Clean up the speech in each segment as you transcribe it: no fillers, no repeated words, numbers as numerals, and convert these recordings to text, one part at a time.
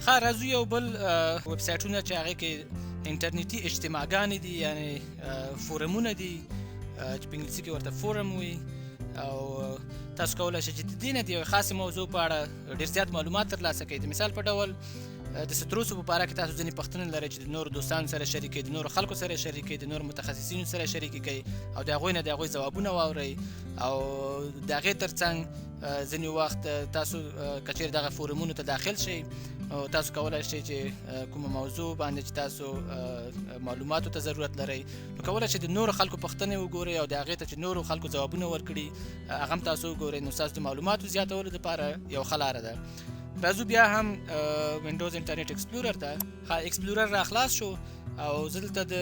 ښه راځو یو بل ویب سایټونه چې هغې کې انټرنیټي اجتماعګانې دي، یعنې فورمونه دي چې په انګلیسي کې ورته فورم وي. او تاسو کولی شئ چې د دې نه د یوې خاصې موضوع په اړه ډېر زیات معلومات ترلاسه کړئ. د مثال په ډول د ستروسو په باره کې تاسو ځینې پوښتنې لرئ چې د نورو دوستانو سره شریکئ، د نورو خلکو سره شریکئ، د نورو متخصصینو سره شریکې کړئ او د هغوی نه د هغوی ځوابونه واورئ. او د هغې تر څنګ ځینې وخت تاسو که چیرې دغه فورمونو ته داخل شئ او تاسو کولی شئ چې کومه موضوع باندې چې تاسو معلوماتو ته ضرورت لرئ نو کولی شئ د نورو خلکو پوښتنې وګورئ او د هغې ته چې نورو خلکو ځوابونه ورکړي هغه هم تاسو وګورئ. نو ستاسو د معلوماتو زیاتولو دپاره یو ښه لاره ده. راځو بیا هم وینډوز انټرنیټ ایکسپلورر ته. ښه ایکسپلورر را خلاص شو او زه دلته د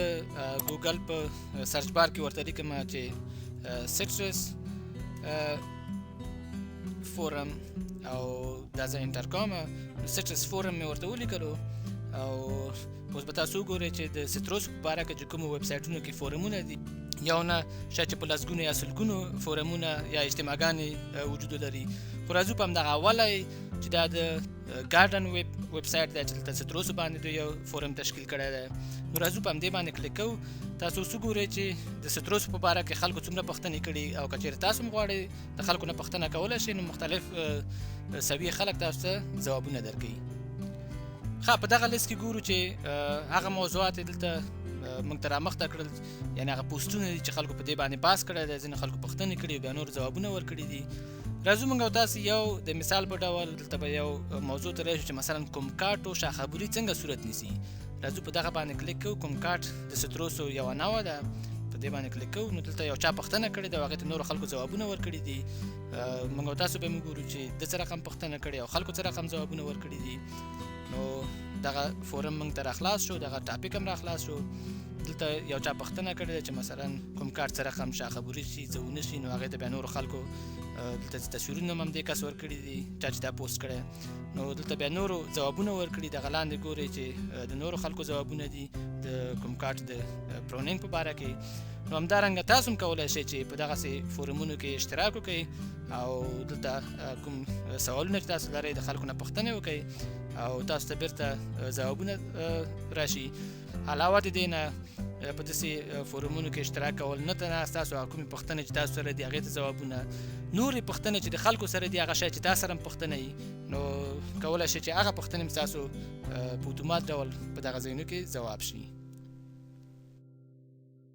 ګوګل په سرچ بار کې ورته لیکم چې سټرس فورم او دا زه انټر کوم. سټرس فورم مې ورته ولیکلو او اوس به تاسو وګورئ چې د ستروسو په باره کې چې کومو ویب سایټونو کې فورمونه دي یو نه شاید چې په لسګونو یا سلګونو فورمونه یا اجتماعګانې وجود لري. خو راځو په همدغه اولی چې دا د ګارډن ویب سایټ دی چې دلته ستروسو باندې دوی یو فورم تشکیل کړی دی. نو راځو په همدې باندې کلیک کوو. تاسو اوس وګورئ چې د ستروسو په باره کې خلکو څومره پوښتنې کړي او که چېرې تاسو هم غواړئ د خلکو نه پوښتنه کولی شئ نو مختلف سویې خلک تاسو ته ځوابونه درکوي. ښه په دغه لیست کې ګورو چې هغه موضوعات یې دلته موږ ته رامخته کړل، یعنې هغه پوسټونه دي چې خلکو په دې باندې بحث کړی دی، ځینې خلکو پوښتنې کړي او بیا نور ځوابونه ورکړي دي. راځو موږ او تاسې یو د مثال په ډول دلته به یو موضوع ته راشو چې مثلا کومکاټ او شاخبري څنګه صورت نیسي. راځو په دغه باندې کلیک کوو. کومکاټ د ستروسو یوه نوعه ده، په دې باندې کلیک کوو. نو دلته یو چا پوښتنه کړې ده او هغې ته نورو خلکو ځوابونه ورکړي دي. موږ او تاسو به یې وګورو چې د څه رقم پوښتنه کړې او خلکو څه رقم ځوابونه ورکړي دي. نو دغه فورم موږ ته راخلاص شو، دغه ټاپک هم راخلاص شو. دلته یو چا پوښتنه کړې ده چې مثلا کومکاټ څه رقم شاخبري شي څه ونه شي، نو هغې ته بیا نورو خلکو دلته تصویرونه هم همدې کس ورکړي دي چا چې دا پوسټ کړی. نو دلته بیا نورو ځوابونه ورکړي. دغه لاندې ګورئ چې د نورو خلکو ځوابونه دي د کومکاټ د پرونینګ په باره کې. نو همدارنګه تاسو هم کولی شئ چې په دغسې فورمونو کې اشتراک وکړئ او دلته کوم سوالونه چې تاسو لرئ د خلکو نه پوښتنې وکړئ او تاسو ته بیرته ځوابونه راشي. علاوه د دې نه په داسې فورمونو کې اشتراک کول نه تنها ستاسو هغه کومې پوښتنې چې تاسو سره دي هغې ته ځوابونه، نورې پوښتنې چې د خلکو سره دي هغه شی چې تاسو سره هم پوښتنه وي نو کولی شئ چې هغه پوښتنې هم ستاسو په اتومات ډول په دغه ځایونو کې ځواب شي.